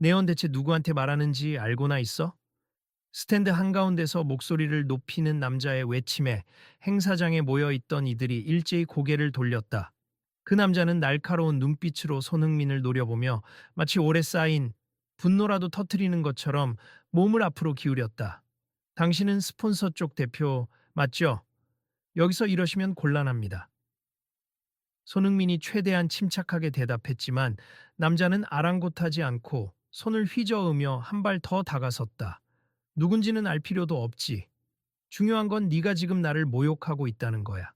내연 대체 누구한테 말하는지 알고나 있어? 스탠드 한가운데서 목소리를 높이는 남자의 외침에 행사장에 모여있던 이들이 일제히 고개를 돌렸다. 그 남자는 날카로운 눈빛으로 손흥민을 노려보며 마치 오래 쌓인 분노라도 터트리는 것처럼 몸을 앞으로 기울였다. 당신은 스폰서 쪽 대표 맞죠? 여기서 이러시면 곤란합니다. 손흥민이 최대한 침착하게 대답했지만 남자는 아랑곳하지 않고 손을 휘저으며 한 발 더 다가섰다. 누군지는 알 필요도 없지. 중요한 건 네가 지금 나를 모욕하고 있다는 거야.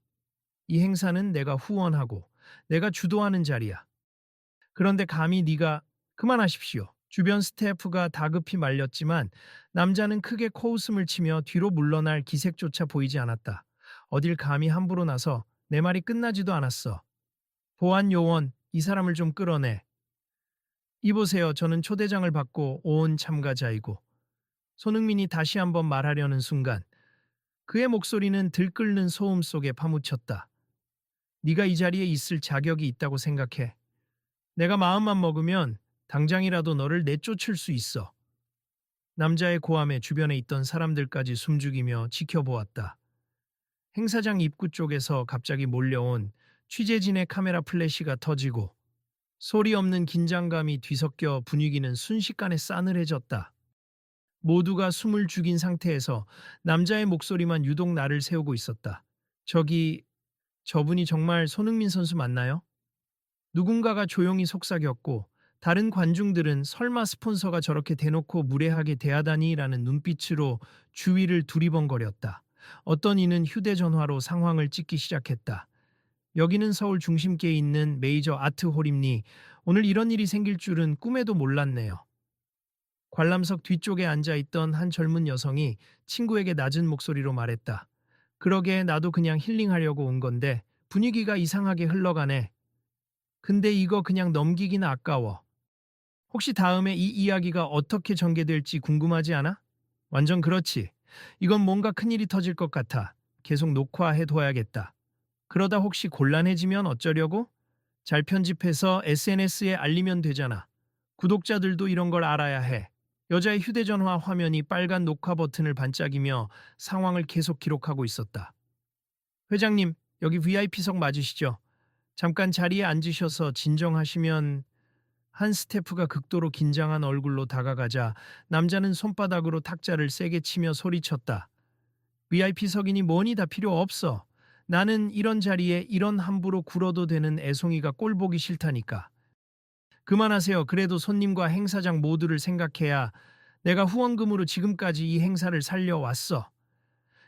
이 행사는 내가 후원하고 내가 주도하는 자리야. 그런데 감히 네가 그만하십시오. 주변 스태프가 다급히 말렸지만 남자는 크게 코웃음을 치며 뒤로 물러날 기색조차 보이지 않았다. 어딜 감히 함부로 나서 내 말이 끝나지도 않았어. 보안 요원, 이 사람을 좀 끌어내. 이보세요. 저는 초대장을 받고 온 참가자이고. 손흥민이 다시 한번 말하려는 순간 그의 목소리는 들끓는 소음 속에 파묻혔다. 네가 이 자리에 있을 자격이 있다고 생각해. 내가 마음만 먹으면 당장이라도 너를 내쫓을 수 있어. 남자의 고함에 주변에 있던 사람들까지 숨죽이며 지켜보았다. 행사장 입구 쪽에서 갑자기 몰려온 취재진의 카메라 플래시가 터지고 소리 없는 긴장감이 뒤섞여 분위기는 순식간에 싸늘해졌다. 모두가 숨을 죽인 상태에서 남자의 목소리만 유독 나를 세우고 있었다. 저분이 정말 손흥민 선수 맞나요? 누군가가 조용히 속삭였고 다른 관중들은 설마 스폰서가 저렇게 대놓고 무례하게 대하다니라는 눈빛으로 주위를 두리번거렸다. 어떤 이는 휴대전화로 상황을 찍기 시작했다. 여기는 서울 중심계에 있는 메이저 아트홀입니. 오늘 이런 일이 생길 줄은 꿈에도 몰랐네요. 관람석 뒤쪽에 앉아있던 한 젊은 여성이 친구에게 낮은 목소리로 말했다. 그러게 나도 그냥 힐링하려고 온 건데 분위기가 이상하게 흘러가네. 근데 이거 그냥 넘기긴 아까워. 혹시 다음에 이 이야기가 어떻게 전개될지 궁금하지 않아? 완전 그렇지. 이건 뭔가 큰일이 터질 것 같아. 계속 녹화해둬야겠다. 그러다 혹시 곤란해지면 어쩌려고? 잘 편집해서 SNS에 알리면 되잖아. 구독자들도 이런 걸 알아야 해. 여자의 휴대전화 화면이 빨간 녹화 버튼을 반짝이며 상황을 계속 기록하고 있었다. 회장님, 여기 VIP석 맞으시죠? 잠깐 자리에 앉으셔서 진정하시면. 한 스태프가 극도로 긴장한 얼굴로 다가가자 남자는 손바닥으로 탁자를 세게 치며 소리쳤다. VIP석이니 뭐니 다 필요 없어. 나는 이런 자리에 이런 함부로 굴어도 되는 애송이가 꼴보기 싫다니까. 그만하세요. 그래도 손님과 행사장 모두를 생각해야 내가 후원금으로 지금까지 이 행사를 살려왔어.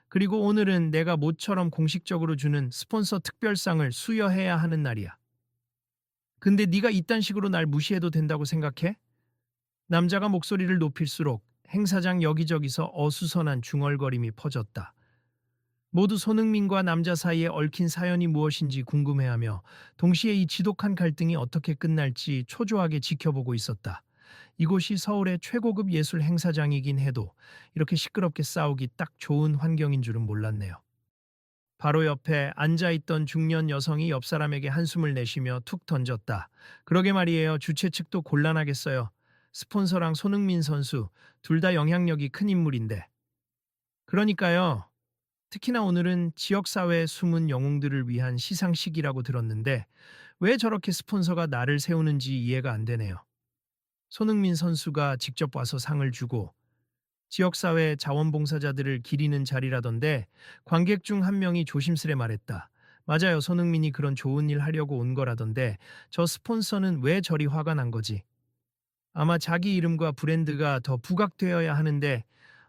그리고 오늘은 내가 모처럼 공식적으로 주는 스폰서 특별상을 수여해야 하는 날이야. 근데 네가 이딴 식으로 날 무시해도 된다고 생각해? 남자가 목소리를 높일수록 행사장 여기저기서 어수선한 중얼거림이 퍼졌다. 모두 손흥민과 남자 사이에 얽힌 사연이 무엇인지 궁금해하며 동시에 이 지독한 갈등이 어떻게 끝날지 초조하게 지켜보고 있었다. 이곳이 서울의 최고급 예술 행사장이긴 해도 이렇게 시끄럽게 싸우기 딱 좋은 환경인 줄은 몰랐네요. 바로 옆에 앉아있던 중년 여성이 옆 사람에게 한숨을 내쉬며 툭 던졌다. 그러게 말이에요. 주최 측도 곤란하겠어요. 스폰서랑 손흥민 선수 둘 다 영향력이 큰 인물인데. 그러니까요. 특히나 오늘은 지역사회의 숨은 영웅들을 위한 시상식이라고 들었는데 왜 저렇게 스폰서가 나를 세우는지 이해가 안 되네요. 손흥민 선수가 직접 와서 상을 주고 지역사회 자원봉사자들을 기리는 자리라던데 관객 중 한 명이 조심스레 말했다. 맞아요. 손흥민이 그런 좋은 일 하려고 온 거라던데 저 스폰서는 왜 저리 화가 난 거지? 아마 자기 이름과 브랜드가 더 부각되어야 하는데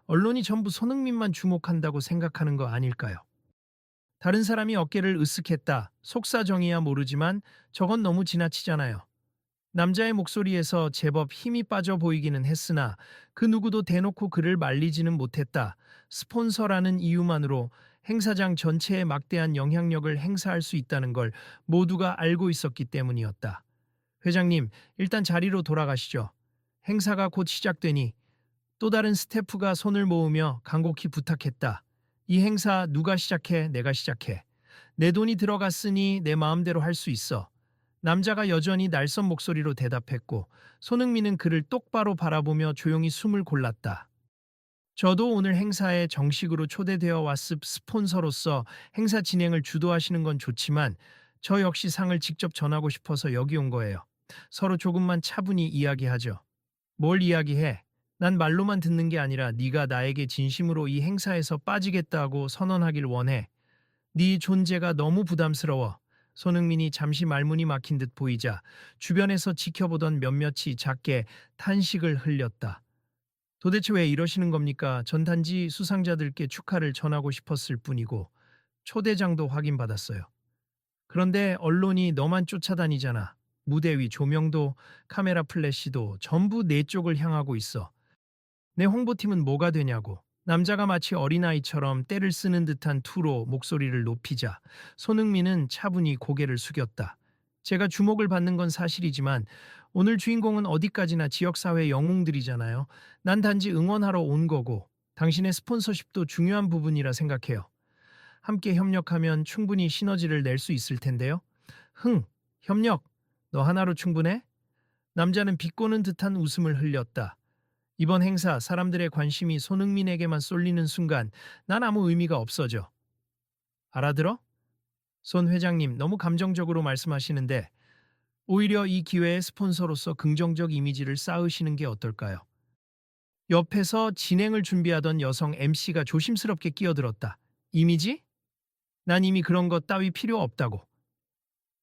언론이 전부 손흥민만 주목한다고 생각하는 거 아닐까요? 다른 사람이 어깨를 으쓱했다. 속사정이야 모르지만 저건 너무 지나치잖아요. 남자의 목소리에서 제법 힘이 빠져 보이기는 했으나 그 누구도 대놓고 그를 말리지는 못했다. 스폰서라는 이유만으로 행사장 전체에 막대한 영향력을 행사할 수 있다는 걸 모두가 알고 있었기 때문이었다. 회장님, 일단 자리로 돌아가시죠. 행사가 곧 시작되니. 또 다른 스태프가 손을 모으며 간곡히 부탁했다. 이 행사 누가 시작해? 내가 시작해. 내 돈이 들어갔으니 내 마음대로 할 수 있어. 남자가 여전히 날선 목소리로 대답했고 손흥민은 그를 똑바로 바라보며 조용히 숨을 골랐다. 저도 오늘 행사에 정식으로 초대되어 왔을 스폰서로서 행사 진행을 주도하시는 건 좋지만 저 역시 상을 직접 전하고 싶어서 여기 온 거예요. 서로 조금만 차분히 이야기하죠. 뭘 이야기해? 난 말로만 듣는 게 아니라 네가 나에게 진심으로 이 행사에서 빠지겠다고 선언하길 원해. 네 존재가 너무 부담스러워. 손흥민이 잠시 말문이 막힌 듯 보이자 주변에서 지켜보던 몇몇이 작게 탄식을 흘렸다. 도대체 왜 이러시는 겁니까? 전 단지 수상자들께 축하를 전하고 싶었을 뿐이고 초대장도 확인받았어요. 그런데 언론이 너만 쫓아다니잖아. 무대 위 조명도 카메라 플래시도 전부 내 쪽을 향하고 있어. 내 홍보팀은 뭐가 되냐고. 남자가 마치 어린아이처럼 때를 쓰는 듯한 투로 목소리를 높이자 손흥민은 차분히 고개를 숙였다. 제가 주목을 받는 건 사실이지만 오늘 주인공은 어디까지나 지역사회 영웅들이잖아요. 난 단지 응원하러 온 거고 당신의 스폰서십도 중요한 부분이라 생각해요. 함께 협력하면 충분히 시너지를 낼 수 있을 텐데요. 협력. 너 하나로 충분해? 남자는 비꼬는 듯한 웃음을 흘렸다. 이번 행사 사람들의 관심이 손흥민에게만 쏠리는 순간 난 아무 의미가 없어져. 알아들어? 손 회장님 너무 감정적으로 말씀하시는데 오히려 이 기회에 스폰서로서 긍정적 이미지를 쌓으시는 게 어떨까요? 옆에서 진행을 준비하던 여성 MC가 조심스럽게 끼어들었다. 이미지? 난 이미 그런 것 따위 필요 없다고.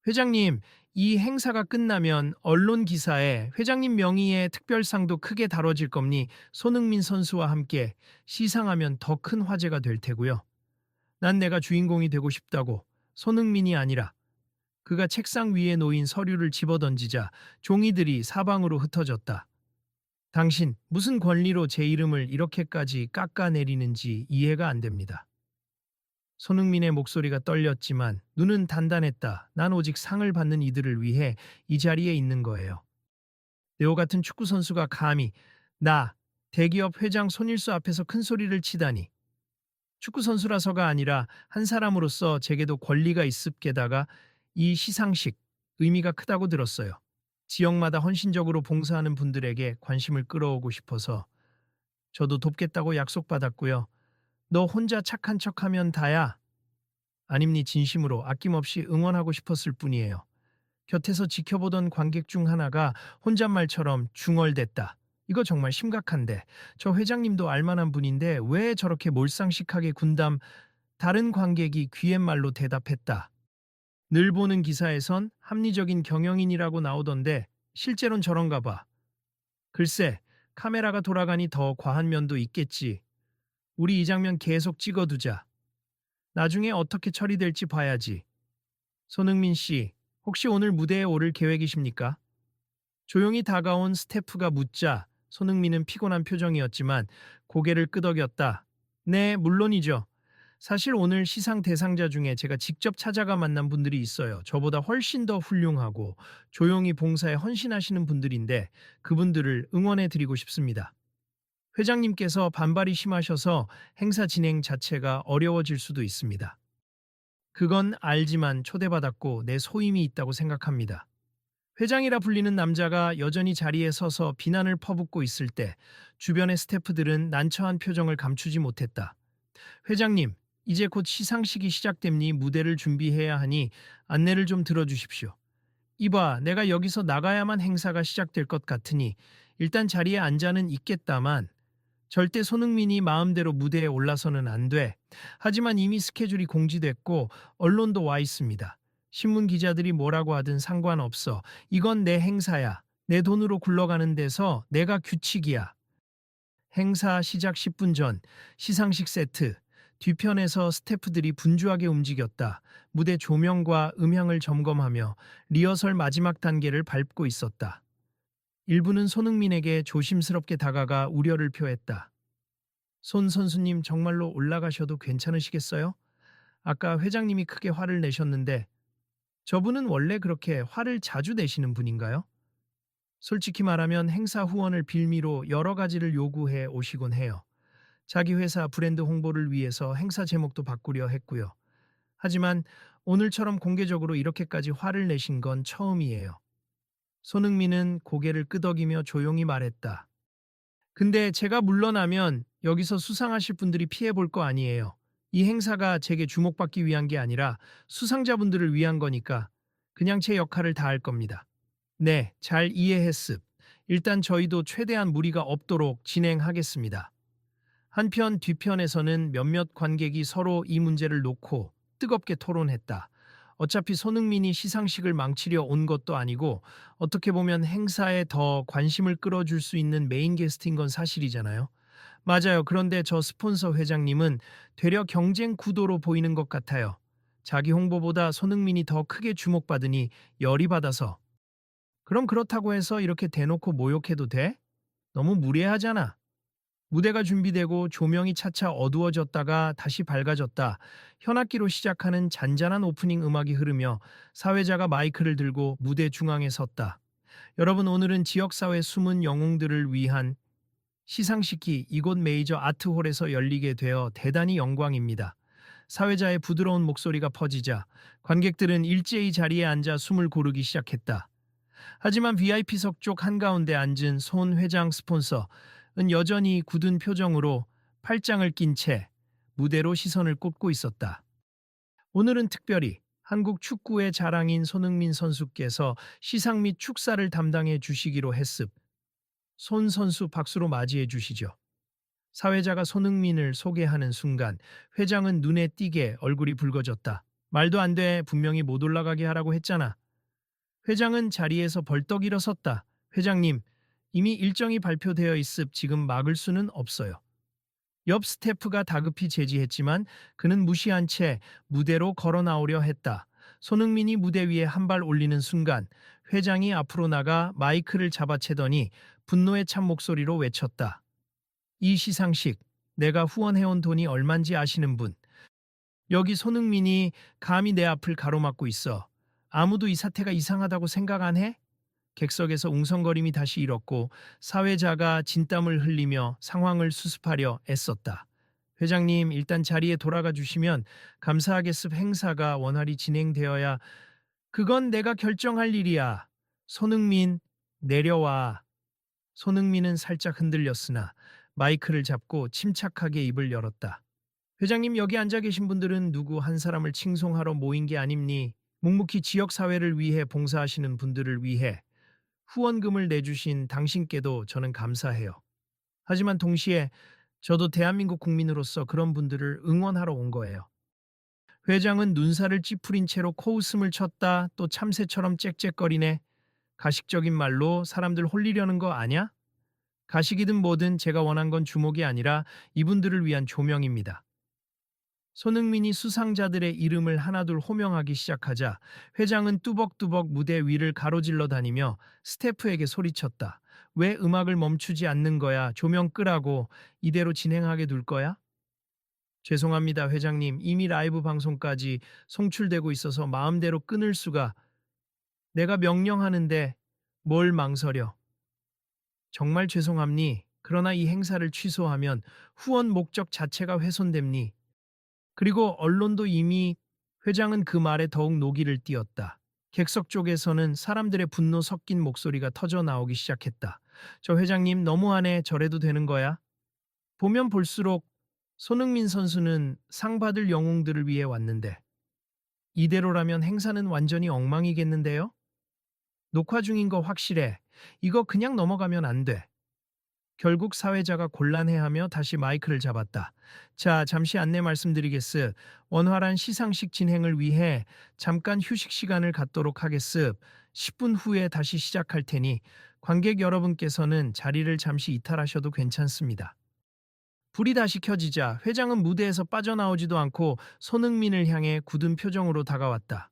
회장님, 이 행사가 끝나면 언론 기사에 회장님 명의의 특별상도 크게 다뤄질 겁니 손흥민 선수와 함께 시상하면 더 큰 화제가 될 테고요. 난 내가 주인공이 되고 싶다고. 손흥민이 아니라. 그가 책상 위에 놓인 서류를 집어던지자 종이들이 사방으로 흩어졌다. 당신 무슨 권리로 제 이름을 이렇게까지 깎아내리는지 이해가 안 됩니다. 손흥민의 목소리가 떨렸지만 눈은 단단했다. 난 오직 상을 받는 이들을 위해 이 자리에 있는 거예요. 네오 같은 축구 선수가 감히 나 대기업 회장 손일수 앞에서 큰 소리를 치다니. 축구 선수라서가 아니라 한 사람으로서 제게도 권리가 있습 게다가 이 시상식 의미가 크다고 들었어요. 지역마다 헌신적으로 봉사하는 분들에게 관심을 끌어오고 싶어서 저도 돕겠다고 약속받았고요. 너 혼자 착한 척하면 다야. 아님니 진심으로 아낌없이 응원하고 싶었을 뿐이에요. 곁에서 지켜보던 관객 중 하나가 혼잣말처럼 중얼댔다. 이거 정말 심각한데 저 회장님도 알만한 분인데 왜 저렇게 몰상식하게 군담. 다른 관객이 귀옛말로 대답했다. 늘 보는 기사에선 합리적인 경영인이라고 나오던데 실제론 저런가 봐. 글쎄 카메라가 돌아가니 더 과한 면도 있겠지. 우리 이 장면 계속 찍어두자. 나중에 어떻게 처리될지 봐야지. 손흥민 씨, 혹시 오늘 무대에 오를 계획이십니까? 조용히 다가온 스태프가 묻자 손흥민은 피곤한 표정이었지만 고개를 끄덕였다. 네, 물론이죠. 사실 오늘 시상 대상자 중에 제가 직접 찾아가 만난 분들이 있어요. 저보다 훨씬 더 훌륭하고 조용히 봉사에 헌신하시는 분들인데 그분들을 응원해 드리고 싶습니다. 회장님께서 반발이 심하셔서 행사 진행 자체가 어려워질 수도 있습니다. 그건 알지만 초대받았고 내 소임이 있다고 생각합니다. 회장이라 불리는 남자가 여전히 자리에 서서 비난을 퍼붓고 있을 때 주변의 스태프들은 난처한 표정을 감추지 못했다. 회장님, 이제 곧 시상식이 시작됨니 무대를 준비해야 하니 안내를 좀 들어주십시오. 이봐, 내가 여기서 나가야만 행사가 시작될 것 같으니 일단 자리에 앉아는 있겠다만 절대 손흥민이 마음대로 무대에 올라서는 안 돼. 하지만 이미 스케줄이 공지됐고 언론도 와 있습니다. 신문 기자들이 뭐라고 하든 상관없어. 이건 내 행사야. 내 돈으로 굴러가는 데서 내가 규칙이야. 행사 시작 10분 전 시상식 세트. 뒤편에서 스태프들이 분주하게 움직였다. 무대 조명과 음향을 점검하며 리허설 마지막 단계를 밟고 있었다. 일부는 손흥민에게 조심스럽게 다가가 우려를 표했다. 손 선수님 정말로 올라가셔도 괜찮으시겠어요? 아까 회장님이 크게 화를 내셨는데 저분은 원래 그렇게 화를 자주 내시는 분인가요? 솔직히 말하면 행사 후원을 빌미로 여러 가지를 요구해 오시곤 해요. 자기 회사 브랜드 홍보를 위해서 행사 제목도 바꾸려 했고요. 하지만 오늘처럼 공개적으로 이렇게까지 화를 내신 건 처음이에요. 손흥민은 고개를 끄덕이며 조용히 말했다. 근데 제가 물러나면 여기서 수상하실 분들이 피해 볼 거 아니에요. 이 행사가 제게 주목받기 위한 게 아니라 수상자분들을 위한 거니까 그냥 제 역할을 다할 겁니다. 네, 잘 이해했습. 일단 저희도 최대한 무리가 없도록 진행하겠습니다. 한편 뒤편에서는 몇몇 관객이 서로 이 문제를 놓고 뜨겁게 토론했다. 어차피 손흥민이 시상식을 망치려 온 것도 아니고 어떻게 보면 행사에 더 관심을 끌어줄 수 있는 메인 게스트인 건 사실이잖아요. 맞아요. 그런데 저 스폰서 회장님은 되려 경쟁 구도로 보이는 것 같아요. 자기 홍보보다 손흥민이 더 크게 주목받으니 열이 받아서. 그럼 그렇다고 해서 이렇게 대놓고 모욕해도 돼? 너무 무례하잖아. 무대가 준비되고 조명이 차차 어두워졌다가 다시 밝아졌다. 현악기로 시작하는 잔잔한 오프닝 음악이 흐르며 사회자가 마이크를 들고 무대 중앙에 섰다. 여러분, 오늘은 지역사회 숨은 영웅들을 위한 시상식이 이곳 메이저 아트홀에서 열리게 되어 대단히 영광입니다. 사회자의 부드러운 목소리가 퍼지자 관객들은 일제히 자리에 앉아 숨을 고르기 시작했다. 하지만 VIP석 쪽 한가운데 앉은 손 회장 스폰서는 여전히 굳은 표정으로 팔짱을 낀 채 무대로 시선을 꽂고 있었다. 오늘은 특별히 한국 축구의 자랑인 손흥민 선수께서 시상 및 축사를 담당해 주시기로 했습. 손 선수 박수로 맞이해 주시죠. 사회자가 손흥민을 소개하는 순간 회장은 눈에 띄게 얼굴이 붉어졌다. 말도 안 돼. 분명히 못 올라가게 하라고 했잖아. 회장은 자리에서 벌떡 일어섰다. 회장님, 이미 일정이 발표되어 있습. 지금 막을 수는 없어요. 옆 스태프가 다급히 제지했지만 그는 무시한 채 무대로 걸어 나오려 했다. 손흥민이 무대 위에 한 발 올리는 순간 회장이 앞으로 나가 마이크를 잡아채더니 분노에 찬 목소리로 외쳤다. 이 시상식, 내가 후원해온 돈이 얼만지 아시는 분? 여기 손흥민이 감히 내 앞을 가로막고 있어. 아무도 이 사태가 이상하다고 생각 안 해? 객석에서 웅성거림이 다시 일었고 사회자가 진땀을 흘리며 상황을 수습하려 애썼다. 회장님, 일단 자리에 돌아가 주시면 감사하겠습. 행사가 원활히 진행되어야. 그건 내가 결정할 일이야. 손흥민, 내려와. 손흥민은 살짝 흔들렸으나 마이크를 잡고 침착하게 입을 열었다. 회장님, 여기 앉아 계신 분들은 누구 한 사람을 칭송하러 모인 게 아닙니? 묵묵히 지역사회를 위해 봉사하시는 분들을 위해 후원금을 내주신 당신께도 저는 감사해요. 하지만 동시에 저도 대한민국 국민으로서 그런 분들을 응원하러 온 거예요. 회장은 눈살을 찌푸린 채로 코웃음을 쳤다. 또 참새처럼 짹짹거리네. 가식적인 말로 사람들 홀리려는 거 아냐? 가식이든 뭐든 제가 원한 건 주목이 아니라 이분들을 위한 조명입니다. 손흥민이 수상자들의 이름을 하나둘 호명하기 시작하자 회장은 뚜벅뚜벅 무대 위를 가로질러 다니며 스태프에게 소리쳤다. 왜 음악을 멈추지 않는 거야? 조명 끄라고. 이대로 진행하게 둘 거야? 죄송합니다, 회장님. 이미 라이브 방송까지 송출되고 있어서 마음대로 끊을 수가. 내가 명령하는데 뭘 망설여. 정말 죄송합니. 그러나 이 행사를 취소하면 후원 목적 자체가 훼손됩니. 그리고 언론도 이미. 회장은 그 말에 더욱 노기를 띄었다. 객석 쪽에서는 사람들의 분노 섞인 목소리가 터져 나오기 시작했다. 저 회장님 너무하네. 저래도 되는 거야? 보면 볼수록 손흥민 선수는 상 받을 영웅들을 위해 왔는데 이대로라면 행사는 완전히 엉망이겠는데요? 녹화 중인 거 확실해. 이거 그냥 넘어가면 안 돼. 결국 사회자가 곤란해하며 다시 마이크를 잡았다. 자, 잠시 안내 말씀드리겠습. 원활한 시상식 진행을 위해 잠깐 휴식 시간을 갖도록 하겠습. 10분 후에 다시 시작할 테니 관객 여러분께서는 자리를 잠시 이탈하셔도 괜찮습니다. 불이 다시 켜지자 회장은 무대에서 빠져나오지도 않고 손흥민을 향해 굳은 표정으로 다가왔다.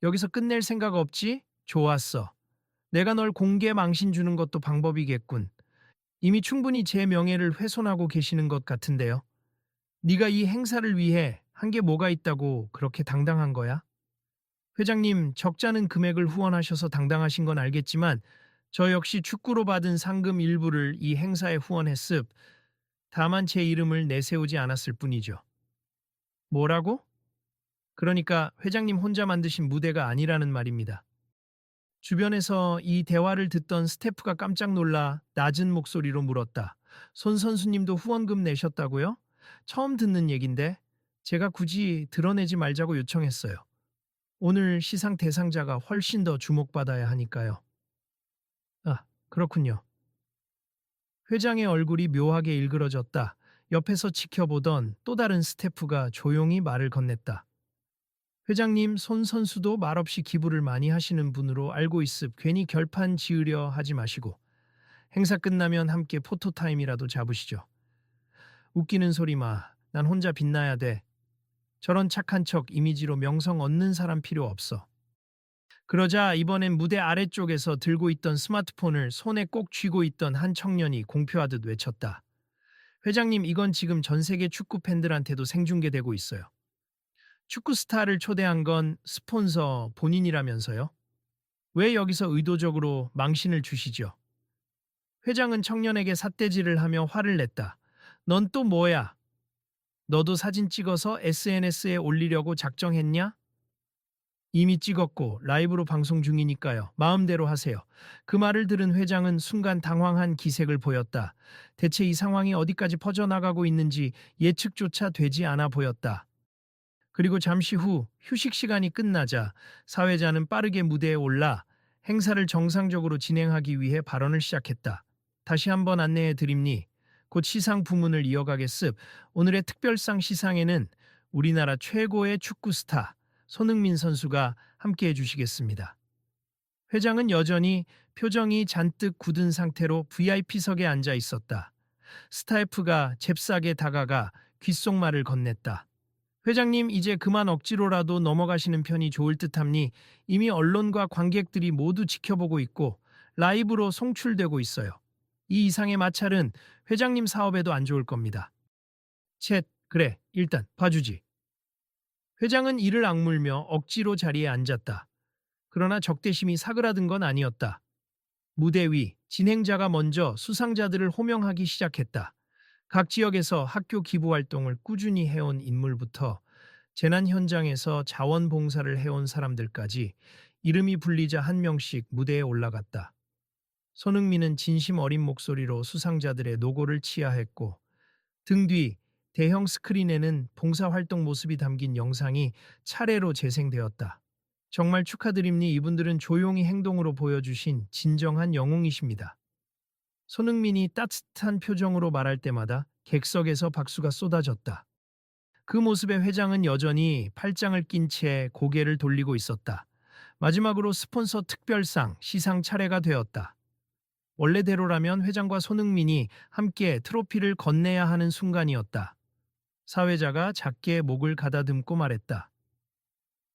여기서 끝낼 생각 없지? 좋았어. 내가 널 공개 망신 주는 것도 방법이겠군. 이미 충분히 제 명예를 훼손하고 계시는 것 같은데요. 네가 이 행사를 위해 한 게 뭐가 있다고 그렇게 당당한 거야? 회장님, 적잖은 금액을 후원하셔서 당당하신 건 알겠지만 저 역시 축구로 받은 상금 일부를 이 행사에 후원했습. 다만 제 이름을 내세우지 않았을 뿐이죠. 뭐라고? 그러니까 회장님 혼자 만드신 무대가 아니라는 말입니다. 주변에서 이 대화를 듣던 스태프가 깜짝 놀라 낮은 목소리로 물었다. 손 선수님도 후원금 내셨다고요? 처음 듣는 얘긴데 제가 굳이 드러내지 말자고 요청했어요. 오늘 시상 대상자가 훨씬 더 주목받아야 하니까요. 아, 그렇군요. 회장의 얼굴이 묘하게 일그러졌다. 옆에서 지켜보던 또 다른 스태프가 조용히 말을 건넸다. 회장님, 손 선수도 말없이 기부를 많이 하시는 분으로 알고 있음. 괜히 결판 지으려 하지 마시고 행사 끝나면 함께 포토타임이라도 잡으시죠. 웃기는 소리 마. 난 혼자 빛나야 돼. 저런 착한 척 이미지로 명성 얻는 사람 필요 없어. 그러자 이번엔 무대 아래쪽에서 들고 있던 스마트폰을 손에 꼭 쥐고 있던 한 청년이 공표하듯 외쳤다. 회장님, 이건 지금 전 세계 축구 팬들한테도 생중계되고 있어요. 축구 스타를 초대한 건 스폰서 본인이라면서요? 왜 여기서 의도적으로 망신을 주시죠? 회장은 청년에게 삿대질을 하며 화를 냈다. 넌 또 뭐야? 너도 사진 찍어서 SNS에 올리려고 작정했냐? 이미 찍었고 라이브로 방송 중이니까요. 마음대로 하세요. 그 말을 들은 회장은 순간 당황한 기색을 보였다. 대체 이 상황이 어디까지 퍼져나가고 있는지 예측조차 되지 않아 보였다. 그리고 잠시 후 휴식 시간이 끝나자 사회자는 빠르게 무대에 올라 행사를 정상적으로 진행하기 위해 발언을 시작했다. 다시 한번 안내해 드립니. 곧 시상 부문을 이어가겠습. 오늘의 특별상 시상에는 우리나라 최고의 축구 스타 손흥민 선수가 함께해 주시겠습니다. 회장은 여전히 표정이 잔뜩 굳은 상태로 VIP석에 앉아 있었다. 스타프가 잽싸게 다가가 귓속말을 건넸다. 회장님, 이제 그만 억지로라도 넘어가시는 편이 좋을 듯합니. 이미 언론과 관객들이 모두 지켜보고 있고 라이브로 송출되고 있어요. 이 이상의 마찰은 회장님 사업에도 안 좋을 겁니다. 쳇, 그래, 일단 봐주지. 회장은 이를 악물며 억지로 자리에 앉았다. 그러나 적대심이 사그라든 건 아니었다. 무대 위 진행자가 먼저 수상자들을 호명하기 시작했다. 각 지역에서 학교 기부 활동을 꾸준히 해온 인물부터 재난 현장에서 자원봉사를 해온 사람들까지 이름이 불리자 한 명씩 무대에 올라갔다. 손흥민은 진심 어린 목소리로 수상자들의 노고를 치하했고 등 뒤 대형 스크린에는 봉사활동 모습이 담긴 영상이 차례로 재생되었다. 정말 축하드립니. 이분들은 조용히 행동으로 보여주신 진정한 영웅이십니다. 손흥민이 따뜻한 표정으로 말할 때마다 객석에서 박수가 쏟아졌다. 그 모습에 회장은 여전히 팔짱을 낀 채 고개를 돌리고 있었다. 마지막으로 스폰서 특별상 시상 차례가 되었다. 원래대로라면 회장과 손흥민이 함께 트로피를 건네야 하는 순간이었다. 사회자가 작게 목을 가다듬고 말했다.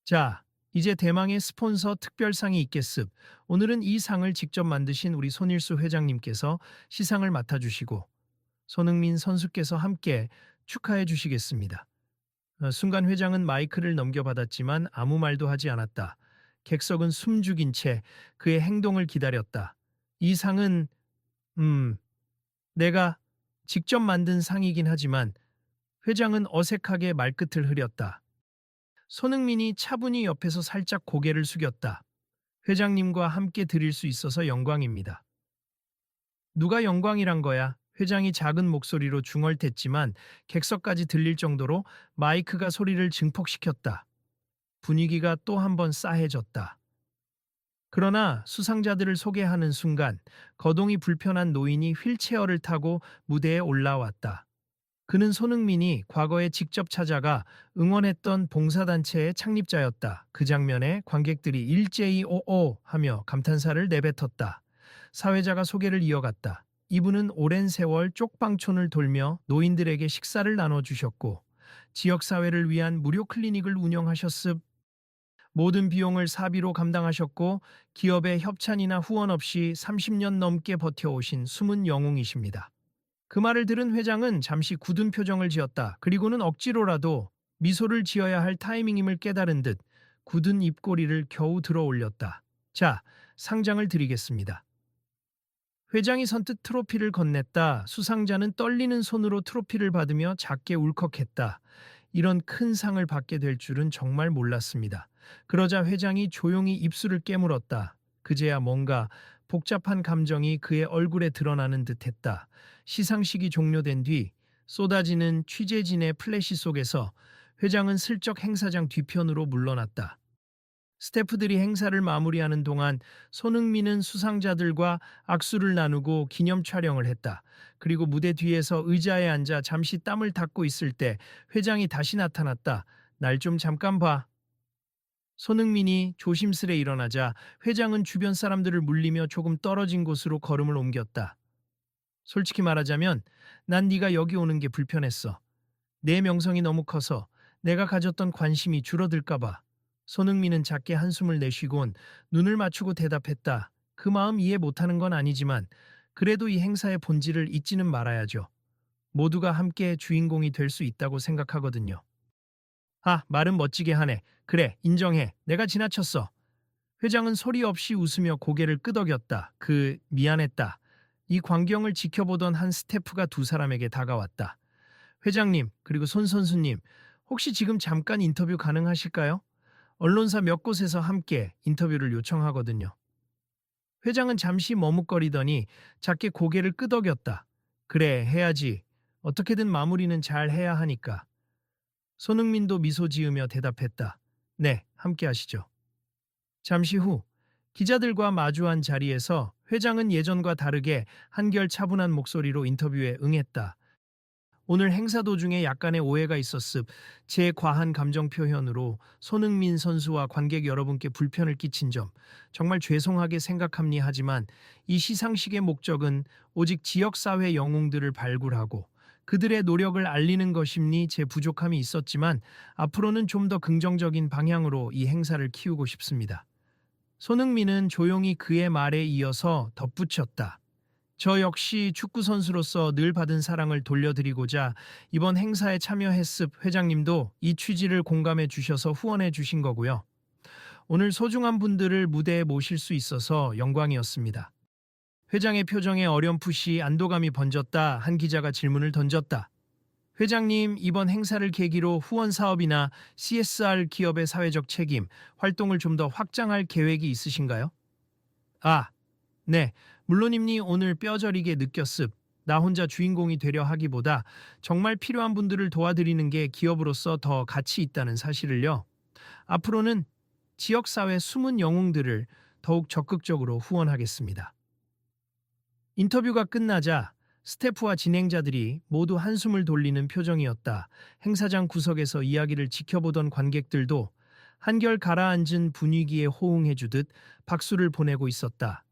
자, 이제 대망의 스폰서 특별상이 있겠습. 오늘은 이 상을 직접 만드신 우리 손일수 회장님께서 시상을 맡아주시고 손흥민 선수께서 함께 축하해 주시겠습니다. 순간 회장은 마이크를 넘겨받았지만 아무 말도 하지 않았다. 객석은 숨죽인 채 그의 행동을 기다렸다. 이 상은 내가 직접 만든 상이긴 하지만 회장은 어색하게 말끝을 흐렸다. 손흥민이 차분히 옆에서 살짝 고개를 숙였다. 회장님과 함께 드릴 수 있어서 영광입니다. 누가 영광이란 거야? 회장이 작은 목소리로 중얼댔지만 객석까지 들릴 정도로 마이크가 소리를 증폭시켰다. 분위기가 또 한 번 싸해졌다. 그러나 수상자들을 소개하는 순간 거동이 불편한 노인이 휠체어를 타고 무대에 올라왔다. 그는 손흥민이 과거에 직접 찾아가 응원했던 봉사단체의 창립자였다. 그 장면에 관객들이 일제히 오오 하며 감탄사를 내뱉었다. 사회자가 소개를 이어갔다. 이분은 오랜 세월 쪽방촌을 돌며 노인들에게 식사를 나눠주셨고 지역사회를 위한 무료 클리닉을 운영하셨습. 모든 비용을 사비로 감당하셨고 기업의 협찬이나 후원 없이 30년 넘게 버텨오신 숨은 영웅이십니다. 그 말을 들은 회장은 잠시 굳은 표정을 지었다. 그리고는 억지로라도 미소를 지어야 할 타이밍임을 깨달은 듯 굳은 입꼬리를 겨우 들어 올렸다. 자, 상장을 드리겠습니다. 회장이 선뜻 트로피를 건넸다. 수상자는 떨리는 손으로 트로피를 받으며 작게 울컥했다. 이런 큰 상을 받게 될 줄은 정말 몰랐습니다. 그러자 회장이 조용히 입술을 깨물었다. 그제야 뭔가 복잡한 감정이 그의 얼굴에 드러나는 듯했다. 시상식이 종료된 뒤 쏟아지는 취재진의 플래시 속에서 회장은 슬쩍 행사장 뒤편으로 물러났다. 스태프들이 행사를 마무리하는 동안 손흥민은 수상자들과 악수를 나누고 기념 촬영을 했다. 그리고 무대 뒤에서 의자에 앉아 잠시 땀을 닦고 있을 때 회장이 다시 나타났다. 날 좀 잠깐 봐. 손흥민이 조심스레 일어나자 회장은 주변 사람들을 물리며 조금 떨어진 곳으로 걸음을 옮겼다. 솔직히 말하자면 난 네가 여기 오는 게 불편했어. 내 명성이 너무 커서 내가 가졌던 관심이 줄어들까 봐. 손흥민은 작게 한숨을 내쉬곤 눈을 맞추고 대답했다. 그 마음 이해 못하는 건 아니지만 그래도 이 행사의 본질을 잊지는 말아야죠. 모두가 함께 주인공이 될 수 있다고 생각하거든요. 아, 말은 멋지게 하네. 그래, 인정해. 내가 지나쳤어. 회장은 소리 없이 웃으며 고개를 끄덕였다. 미안했다. 이 광경을 지켜보던 한 스태프가 두 사람에게 다가왔다. 회장님, 그리고 손 선수님, 혹시 지금 잠깐 인터뷰 가능하실까요? 언론사 몇 곳에서 함께 인터뷰를 요청하거든요. 회장은 잠시 머뭇거리더니 작게 고개를 끄덕였다. 그래, 해야지. 어떻게든 마무리는 잘 해야 하니까. 손흥민도 미소 지으며 대답했다. 네, 함께 하시죠. 잠시 후 기자들과 마주한 자리에서 회장은 예전과 다르게 한결 차분한 목소리로 인터뷰에 응했다. 오늘 행사 도중에 약간의 오해가 있었습. 제 과한 감정 표현으로 손흥민 선수와 관객 여러분께 불편을 끼친 점 정말 죄송하게 생각합니 하지만 이 시상식의 목적은 오직 지역사회 영웅들을 발굴하고 그들의 노력을 알리는 것임니 제 부족함이 있었지만 앞으로는 좀 더 긍정적인 방향으로 이 행사를 키우고 싶습니다. 손흥민은 조용히 그의 말에 이어서 덧붙였다. 저 역시 축구선수로서 늘 받은 사랑을 돌려드리고자 이번 행사에 참여했습. 회장님도 이 취지를 공감해 주셔서 후원해 주신 거고요. 오늘 소중한 분들을 무대에 모실 수 있어서 영광이었습니다. 회장의 표정에 어렴풋이 안도감이 번졌다. 한 기자가 질문을 던졌다. 회장님, 이번 행사를 계기로 후원 사업이나 CSR 기업의 사회적 책임, 활동을 좀 더 확장할 계획이 있으신가요? 아, 네, 물론입니. 오늘 뼈저리게 느꼈습. 나 혼자 주인공이 되려 하기보다 정말 필요한 분들을 도와드리는 게 기업으로서 더 가치 있다는 사실을요. 앞으로는 지역사회 숨은 영웅들을 더욱 적극적으로 후원하겠습니다. 인터뷰가 끝나자 스태프와 진행자들이 모두 한숨을 돌리는 표정이었다. 행사장 구석에서 이야기를 지켜보던 관객들도 한결 가라앉은 분위기에 호응해주듯 박수를 보내고 있었다.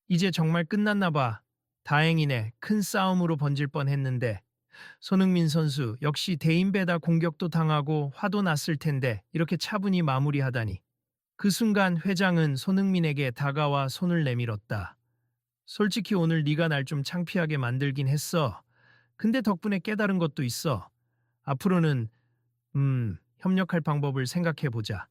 이제 정말 끝났나 봐. 다행이네. 큰 싸움으로 번질 뻔했는데. 손흥민 선수 역시 대인배다. 공격도 당하고 화도 났을 텐데 이렇게 차분히 마무리하다니. 그 순간 회장은 손흥민에게 다가와 손을 내밀었다. 솔직히 오늘 네가 날 좀 창피하게 만들긴 했어. 근데 덕분에 깨달은 것도 있어. 앞으로는 협력할 방법을 생각해보자.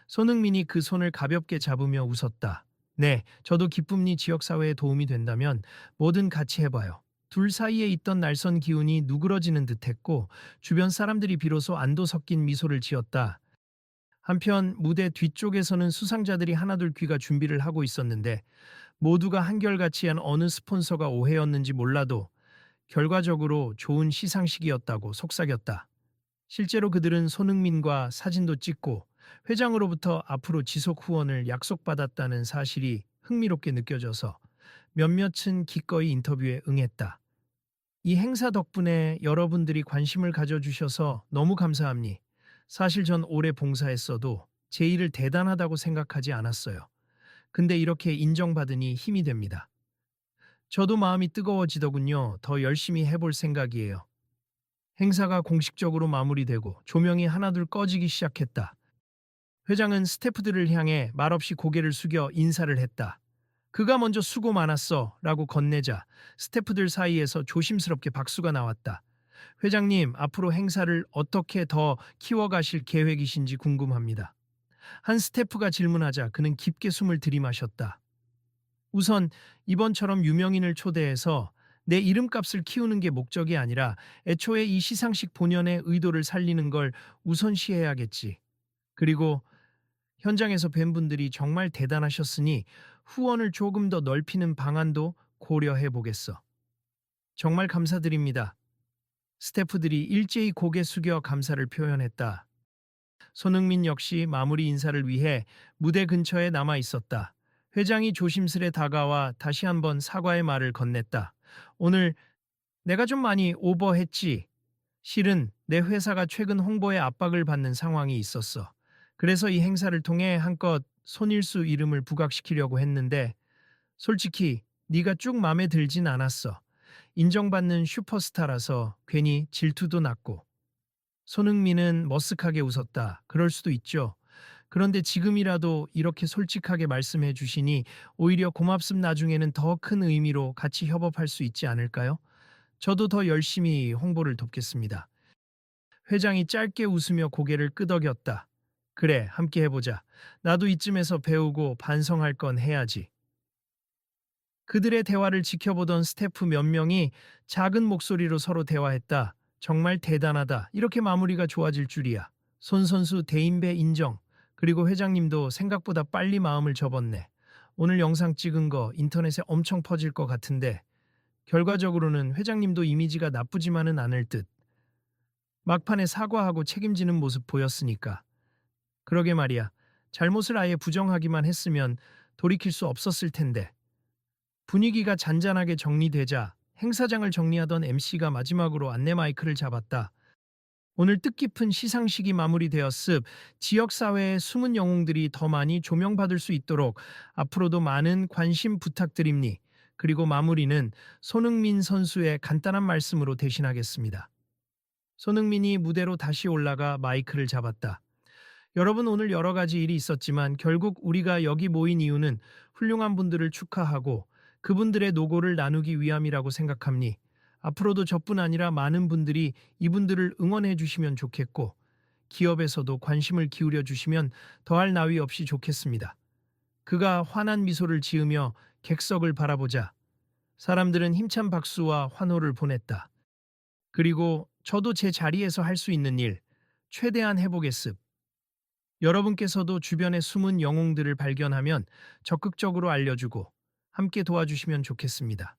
손흥민이 그 손을 가볍게 잡으며 웃었다. 네, 저도 기쁨니. 지역사회에 도움이 된다면 뭐든 같이 해봐요. 둘 사이에 있던 날선 기운이 누그러지는 듯했고 주변 사람들이 비로소 안도 섞인 미소를 지었다. 한편 무대 뒤쪽에서는 수상자들이 하나둘 귀가 준비를 하고 있었는데 모두가 한결같이 한 어느 스폰서가 오해였는지 몰라도 결과적으로 좋은 시상식이었다고 속삭였다. 실제로 그들은 손흥민과 사진도 찍고 회장으로부터 앞으로 지속 후원을 약속받았다는 사실이 흥미롭게 느껴져서 몇몇은 기꺼이 인터뷰에 응했다. 이 행사 덕분에 여러분들이 관심을 가져주셔서 너무 감사합니. 사실 전 오래 봉사했어도 제 일을 대단하다고 생각하지 않았어요. 근데 이렇게 인정받으니 힘이 됩니다. 저도 마음이 뜨거워지더군요. 더 열심히 해볼 생각이에요. 행사가 공식적으로 마무리되고 조명이 하나둘 꺼지기 시작했다. 회장은 스태프들을 향해 말없이 고개를 숙여 인사를 했다. 그가 먼저 수고 많았어 라고 건네자 스태프들 사이에서 조심스럽게 박수가 나왔다. 회장님, 앞으로 행사를 어떻게 더 키워가실 계획이신지 궁금합니다. 한 스태프가 질문하자 그는 깊게 숨을 들이마셨다. 우선 이번처럼 유명인을 초대해서 내 이름값을 키우는 게 목적이 아니라 애초에 이 시상식 본연의 의도를 살리는 걸 우선시해야겠지. 그리고 현장에서 뵌 분들이 정말 대단하셨으니 후원을 조금 더 넓히는 방안도 고려해 보겠어. 정말 감사드립니다. 스태프들이 일제히 고개 숙여 감사를 표현했다. 손흥민 역시 마무리 인사를 위해 무대 근처에 남아 있었다. 회장이 조심스레 다가와 다시 한번 사과의 말을 건넸다. 오늘 내가 좀 많이 오버했지. 실은 내 회사가 최근 홍보에 압박을 받는 상황이 있었어. 그래서 이 행사를 통해 한껏 손일수 이름을 부각시키려고 했는데 솔직히 네가 쭉 맘에 들진 않았어. 인정받는 슈퍼스타라서 괜히 질투도 났고. 손흥민은 머쓱하게 웃었다. 그럴 수도 있죠. 그런데 지금이라도 이렇게 솔직하게 말씀해 주시니 오히려 고맙습 나중에는 더 큰 의미로 같이 협업할 수 있지 않을까요? 저도 더 열심히 홍보를 돕겠습니다. 회장이 짧게 웃으며 고개를 끄덕였다. 그래, 함께 해보자. 나도 이쯤에서 배우고 반성할 건 해야지. 그들의 대화를 지켜보던 스태프 몇 명이 작은 목소리로 서로 대화했다. 정말 대단하다. 이렇게 마무리가 좋아질 줄이야. 손 선수 대인배 인정. 그리고 회장님도 생각보다 빨리 마음을 접었네. 오늘 영상 찍은 거 인터넷에 엄청 퍼질 것 같은데 결과적으로는 회장님도 이미지가 나쁘지만은 않을 듯. 막판에 사과하고 책임지는 모습 보였으니까. 그러게 말이야. 잘못을 아예 부정하기만 했으면 돌이킬 수 없었을 텐데. 분위기가 잔잔하게 정리되자 행사장을 정리하던 MC가 마지막으로 안내 마이크를 잡았다. 오늘 뜻깊은 시상식이 마무리되었습 지역사회의 숨은 영웅들이 더 많이 조명받을 수 있도록 앞으로도 많은 관심 부탁드립니. 그리고 마무리는 손흥민 선수의 간단한 말씀으로 대신하겠습니다. 손흥민이 무대로 다시 올라가 마이크를 잡았다. 여러분 오늘 여러 가지 일이 있었지만 결국 우리가 여기 모인 이유는 훌륭한 분들을 축하하고 그분들의 노고를 나누기 위함이라고 생각합니. 앞으로도 저뿐 아니라 많은 분들이 이분들을 응원해 주시면 좋겠고 기업에서도 관심을 기울여 주시면 더할 나위 없이 좋겠습니다. 그가 환한 미소를 지으며 객석을 바라보자 사람들은 힘찬 박수와 환호를 보냈다. 그리고 저도 제 자리에서 할 수 있는 일 최대한 해보겠습. 여러분께서도 주변의 숨은 영웅들을 발견하면 적극적으로 알려주고 함께 도와주시면 좋겠습니다.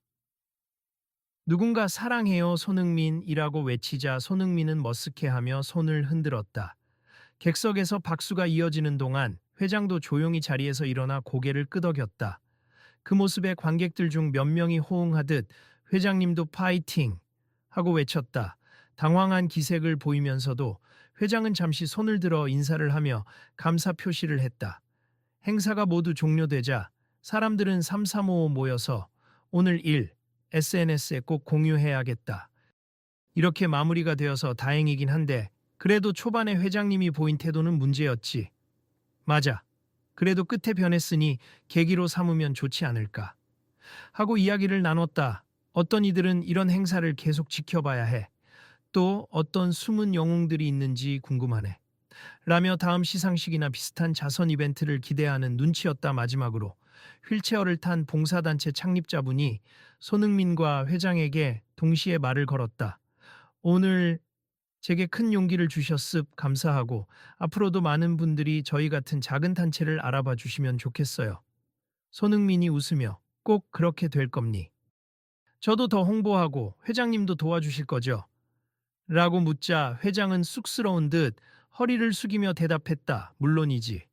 누군가 사랑해요 손흥민이라고 외치자 손흥민은 머쓱해하며 손을 흔들었다. 객석에서 박수가 이어지는 동안 회장도 조용히 자리에서 일어나 고개를 끄덕였다. 그 모습에 관객들 중 몇 명이 호응하듯 회장님도 파이팅! 하고 외쳤다. 당황한 기색을 보이면서도 회장은 잠시 손을 들어 인사를 하며 감사 표시를 했다. 행사가 모두 종료되자 사람들은 삼삼오오 모여서 오늘 일 SNS에 꼭 공유해야겠다. 이렇게 마무리가 되어서 다행이긴 한데 그래도 초반에 회장님이 보인 태도는 문제였지. 맞아. 그래도 끝에 변했으니 계기로 삼으면 좋지 않을까. 하고 이야기를 나눴다. 어떤 이들은 이런 행사를 계속 지켜봐야 해. 또 어떤 숨은 영웅들이 있는지 궁금하네. 라며 다음 시상식이나 비슷한 자선 이벤트를 기대하는 눈치였다. 마지막으로 휠체어를 탄 봉사단체 창립자분이 손흥민과 회장에게 동시에 말을 걸었다. 오늘 제게 큰 용기를 주셨습 감사하고 앞으로도 많은 분들이 저희 같은 작은 단체를 알아봐 주시면 좋겠어요. 손흥민이 웃으며 꼭 그렇게 될 겁니. 저도 더 홍보하고 회장님도 도와주실 거죠? 라고 묻자 회장은 쑥스러운 듯 허리를 숙이며 대답했다. 물론이지.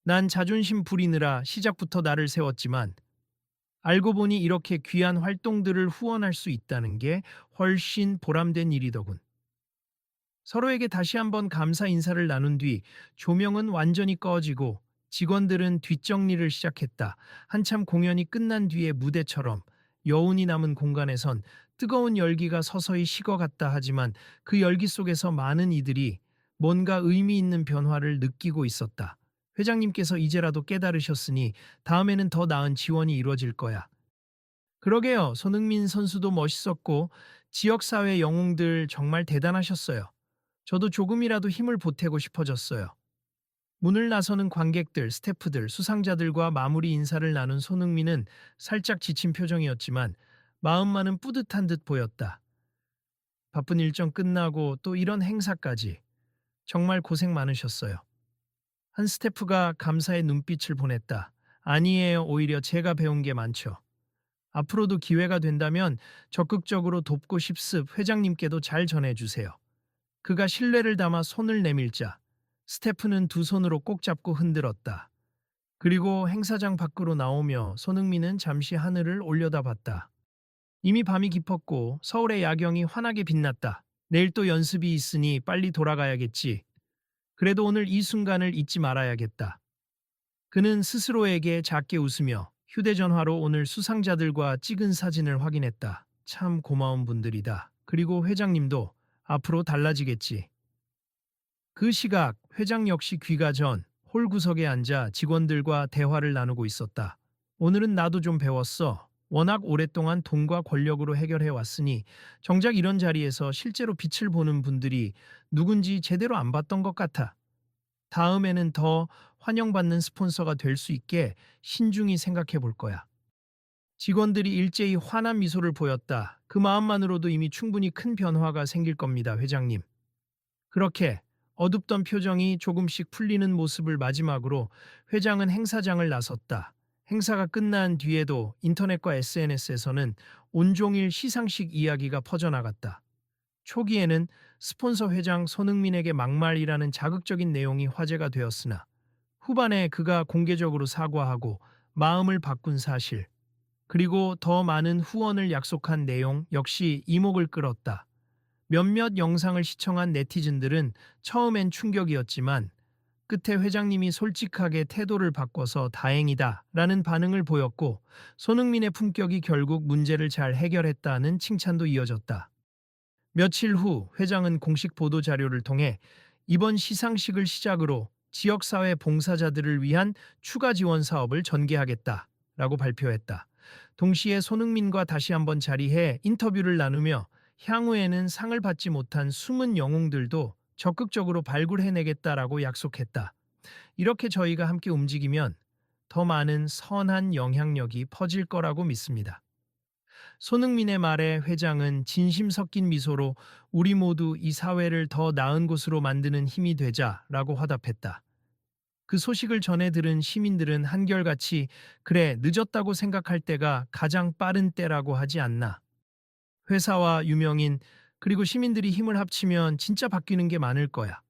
난 자존심 부리느라 시작부터 나를 세웠지만 알고 보니 이렇게 귀한 활동들을 후원할 수 있다는 게 훨씬 보람된 일이더군. 서로에게 다시 한번 감사 인사를 나눈 뒤 조명은 완전히 꺼지고 직원들은 뒷정리를 시작했다. 한참 공연이 끝난 뒤에 무대처럼 여운이 남은 공간에선 뜨거운 열기가 서서히 식어갔다 하지만 그 열기 속에서 많은 이들이 뭔가 의미 있는 변화를 느끼고 있었다. 회장님께서 이제라도 깨달으셨으니 다음에는 더 나은 지원이 이루어질 거야. 그러게요. 손흥민 선수도 멋있었고 지역사회 영웅들 정말 대단하셨어요. 저도 조금이라도 힘을 보태고 싶어졌어요. 문을 나서는 관객들, 스태프들, 수상자들과 마무리 인사를 나눈 손흥민은 살짝 지친 표정이었지만 마음만은 뿌듯한 듯 보였다. 바쁜 일정 끝나고 또 이런 행사까지. 정말 고생 많으셨어요. 한 스태프가 감사의 눈빛을 보냈다. 아니에요. 오히려 제가 배운 게 많죠. 앞으로도 기회가 된다면 적극적으로 돕고 싶습. 회장님께도 잘 전해주세요. 그가 신뢰를 담아 손을 내밀자 스태프는 두 손으로 꼭 잡고 흔들었다. 그리고 행사장 밖으로 나오며 손흥민은 잠시 하늘을 올려다봤다. 이미 밤이 깊었고 서울의 야경이 환하게 빛났다. 내일 또 연습이 있으니 빨리 돌아가야겠지. 그래도 오늘 이 순간을 잊지 말아야겠다. 그는 스스로에게 작게 웃으며 휴대전화로 오늘 수상자들과 찍은 사진을 확인했다. 참 고마운 분들이다. 그리고 회장님도 앞으로 달라지겠지. 그 시각 회장 역시 귀가 전 홀 구석에 앉아 직원들과 대화를 나누고 있었다. 오늘은 나도 좀 배웠어. 워낙 오랫동안 돈과 권력으로 해결해 왔으니 정작 이런 자리에서 실제로 빛을 보는 분들이 누군지 제대로 안 봤던 것 같아. 다음에는 더 환영받는 스폰서가 될 수 있게 신중히 생각해 볼 거야. 직원들이 일제히 환한 미소를 보였다. 그 마음만으로도 이미 충분히 큰 변화가 생길 겁니다, 회장님. 그렇게 어둡던 표정이 조금씩 풀리는 모습을 마지막으로 회장은 행사장을 나섰다. 행사가 끝난 뒤에도 인터넷과 SNS에서는 온종일 시상식 이야기가 퍼져나갔다. 초기에는 스폰서 회장 손흥민에게 막말이라는 자극적인 내용이 화제가 되었으나 후반에 그가 공개적으로 사과하고 마음을 바꾼 사실, 그리고 더 많은 후원을 약속한 내용 역시 이목을 끌었다. 몇몇 영상을 시청한 네티즌들은 처음엔 충격이었지만 끝에 회장님이 솔직하게 태도를 바꿔서 다행이다 라는 반응을 보였고 손흥민의 품격이 결국 문제를 잘 해결했다는 칭찬도 이어졌다. 며칠 후 회장은 공식 보도 자료를 통해 이번 시상식을 시작으로 지역사회 봉사자들을 위한 추가 지원 사업을 전개하겠다라고 발표했다. 동시에 손흥민과 다시 한번 자리해 인터뷰를 나누며 향후에는 상을 받지 못한 숨은 영웅들도 적극적으로 발굴해내겠다라고 약속했다. 이렇게 저희가 함께 움직이면 더 많은 선한 영향력이 퍼질 거라고 믿습니다. 손흥민의 말에 회장은 진심 섞인 미소로 우리 모두 이 사회를 더 나은 곳으로 만드는 힘이 되자라고 화답했다. 그 소식을 전해 들은 시민들은 한결같이 그래, 늦었다고 생각할 때가 가장 빠른 때라고 하지 않나. 회사와 유명인 그리고 시민들이 힘을 합치면 진짜 바뀌는 게 많을 거야.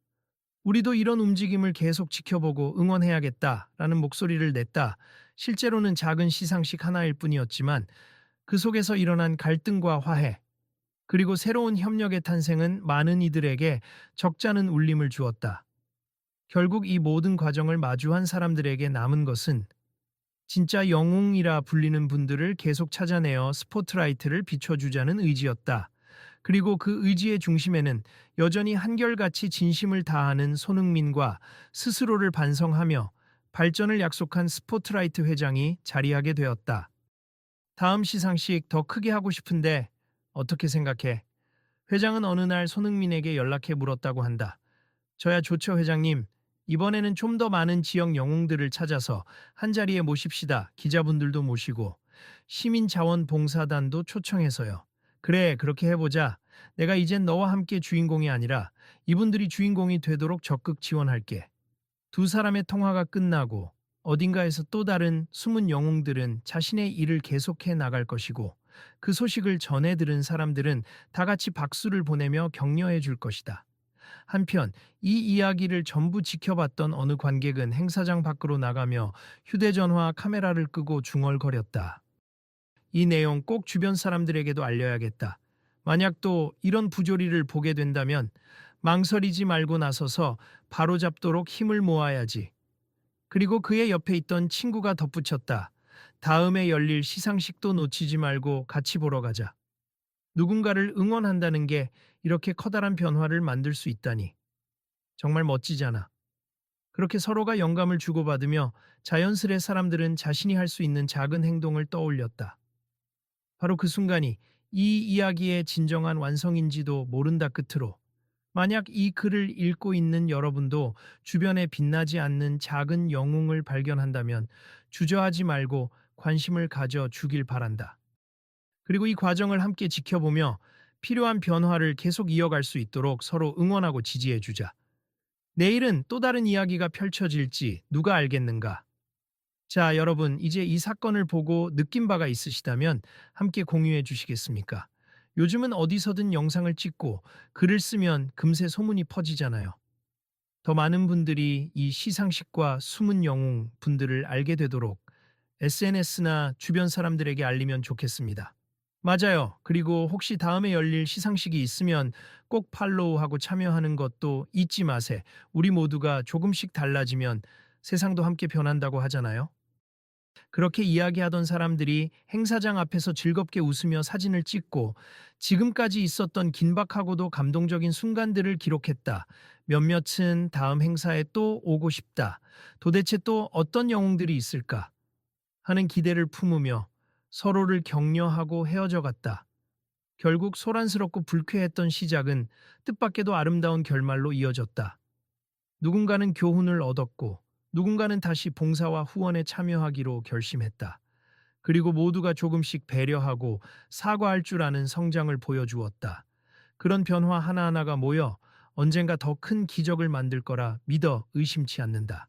우리도 이런 움직임을 계속 지켜보고 응원해야겠다라는 목소리를 냈다. 실제로는 작은 시상식 하나일 뿐이었지만 그 속에서 일어난 갈등과 화해, 그리고 새로운 협력의 탄생은 많은 이들에게 적잖은 울림을 주었다. 결국 이 모든 과정을 마주한 사람들에게 남은 것은 진짜 영웅이라 불리는 분들을 계속 찾아내어 스포트라이트를 비춰주자는 의지였다. 그리고 그 의지의 중심에는 여전히 한결같이 진심을 다하는 손흥민과 스스로를 반성하며 발전을 약속한 스포트라이트 회장이 자리하게 되었다. 다음 시상식 더 크게 하고 싶은데 어떻게 생각해? 회장은 어느 날 손흥민에게 연락해 물었다고 한다. 저야 좋죠, 회장님. 이번에는 좀 더 많은 지역 영웅들을 찾아서 한자리에 모십시다. 기자분들도 모시고 시민자원봉사단도 초청해서요. 그래, 그렇게 해보자. 내가 이젠 너와 함께 주인공이 아니라 이분들이 주인공이 되도록 적극 지원할게. 두 사람의 통화가 끝나고 어딘가에서 또 다른 숨은 영웅들은 자신의 일을 계속해 나갈 것이고 그 소식을 전해 들은 사람들은 다 같이 박수를 보내며 격려해 줄 것이다. 한편 이 이야기를 전부 지켜봤던 어느 관객은 행사장 밖으로 나가며 휴대전화 카메라를 끄고 중얼거렸다. 이 내용 꼭 주변 사람들에게도 알려야겠다. 만약 또 이런 부조리를 보게 된다면 망설이지 말고 나서서 바로잡도록 힘을 모아야지. 그리고 그의 옆에 있던 친구가 덧붙였다. 다음에 열릴 시상식도 놓치지 말고 같이 보러 가자. 누군가를 응원한다는 게 이렇게 커다란 변화를 만들 수 있다니. 정말 멋지잖아. 그렇게 서로가 영감을 주고받으며 자연스레 사람들은 자신이 할 수 있는 작은 행동을 떠올렸다. 바로 그 순간이 이 이야기의 진정한 완성인지도 모른다. 끝으로 만약 이 글을 읽고 있는 여러분도 주변에 빛나지 않는 작은 영웅을 발견한다면 주저하지 말고 관심을 가져 주길 바란다. 그리고 이 과정을 함께 지켜보며 필요한 변화를 계속 이어갈 수 있도록 서로 응원하고 지지해 주자. 내일은 또 다른 이야기가 펼쳐질지 누가 알겠는가? 자, 여러분, 이제 이 사건을 보고 느낀 바가 있으시다면 함께 공유해 주시겠습니까? 요즘은 어디서든 영상을 찍고 글을 쓰면 금세 소문이 퍼지잖아요. 더 많은 분들이 이 시상식과 숨은 영웅 분들을 알게 되도록 SNS나 주변 사람들에게 알리면 좋겠습니다. 맞아요. 그리고 혹시 다음에 열릴 시상식이 있으면 꼭 팔로우하고 참여하는 것도 잊지 마세요. 우리 모두가 조금씩 달라지면 세상도 함께 변한다고 하잖아요. 그렇게 이야기하던 사람들이 행사장 앞에서 즐겁게 웃으며 사진을 찍고 지금까지 있었던 긴박하고도 감동적인 순간들을 기록했다. 몇몇은 다음 행사에 또 오고 싶다. 도대체 또 어떤 영웅들이 있을까? 하는 기대를 품으며 서로를 격려하고 헤어져 갔다. 결국 소란스럽고 불쾌했던 시작은 뜻밖에도 아름다운 결말로 이어졌다. 누군가는 교훈을 얻었고 누군가는 다시 봉사와 후원에 참여하기로 결심했다. 그리고 모두가 조금씩 배려하고 사과할 줄 아는 성장을 보여주었다. 그런 변화 하나하나가 모여 언젠가 더 큰 기적을 만들 거라 믿어 의심치 않는다.